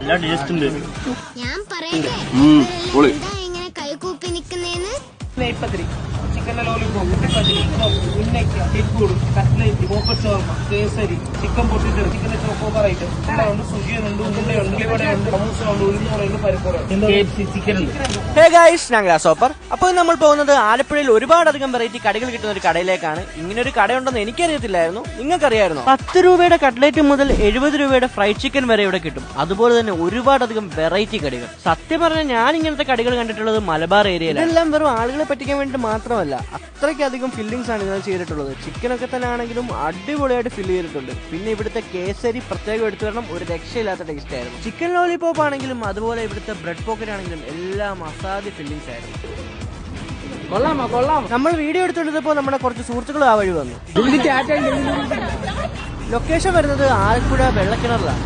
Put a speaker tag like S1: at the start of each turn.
S1: എല്ലാ ടേസ്റ്റ് ഉണ്ട്.
S2: ഞാൻ പറയട്ടെ ഇങ്ങനെ കൈകൂപ്പി നിക്കുന്നേന്ന്.
S3: നെയ്പത്തിരി, ചിക്കൻ ലോലിപോപ്പ്, ഉള്ളിപ്പത്തിരി, ഉന്നയ്ക്ക, എഗ്ഗൂട്, കട്ട്ലേറ്റ്, പോപ്പർ ഷവർമ, കേസരി, ചിക്കൻ പൊട്ടിട്ട്, ചിക്കൻ ചോക്കോബാറായിട്ട് ഉണ്ട്, സുജിയുണ്ട്, ഉരുളയുണ്ട്, ഉള്ളിവടയുണ്ട്, സമൂസ ഉണ്ട്, ഉഴുന്നുവടയുണ്ട്, പരിപ്പുണ്ട്, ചിക്കൻ ഉണ്ട്.
S4: ഹേ ഗൈസ്, ഞാൻ ഗ്രാസോപ്പർ. അപ്പോൾ നമ്മൾ പോകുന്നത് ആലപ്പുഴയിൽ ഒരുപാടധികം വെറൈറ്റി കടികൾ കിട്ടുന്ന ഒരു കടയിലേക്കാണ്. ഇങ്ങനെ ഒരു കടയുണ്ടെന്ന് എനിക്കറിയത്തില്ലായിരുന്നു. നിങ്ങൾക്കറിയായിരുന്നോ? 10 രൂപയുടെ കട്ട്ലേറ്റ് മുതൽ 70 രൂപയുടെ ഫ്രൈഡ് ചിക്കൻ വരെ ഇവിടെ കിട്ടും. അതുപോലെ തന്നെ ഒരുപാടധികം വെറൈറ്റി കടികൾ. സത്യം പറഞ്ഞാൽ ഞാൻ ഇങ്ങനത്തെ കടികൾ കണ്ടിട്ടുള്ളത് മലബാർ ഏരിയയിലാണ്. ഇതെല്ലാം വെറും ആളുകളെ പറ്റിക്കാൻ വേണ്ടി മാത്രമല്ല, അത്രയ്ക്കധികം ഫില്ലിങ്സ് ആണ് ഇതിനകത്ത് ചെയ്തിട്ടുള്ളത്. ചിക്കനൊക്കെ തന്നെ ആണെങ്കിലും അടിപൊളിയായിട്ട് ഫില്ല് ചെയ്തിട്ടുണ്ട്. പിന്നെ ഇവിടുത്തെ കേസരി പ്രത്യേകം എടുത്തു വരണം, ഒരു രക്ഷയില്ലാത്ത ടേസ്റ്റ് ആയിരുന്നു. ചിക്കൻ ലോലിപോപ്പ് ആണെങ്കിലും അതുപോലെ ഇവിടുത്തെ ബ്രെഡ് പോക്കറ്റ് ആണെങ്കിലും എല്ലാം അസാധ്യ ഫില്ലിങ്സ് ആയിരുന്നു. കൊള്ളാം. നമ്മൾ വീഡിയോ എടുത്തുകൊണ്ടിരുന്നപ്പോ നമ്മുടെ കുറച്ച് സുഹൃത്തുക്കൾ ആ വഴി വന്നു. ലൊക്കേഷൻ വരുന്നത് ആലപ്പുഴ വെള്ളക്കിണറിലാണ്.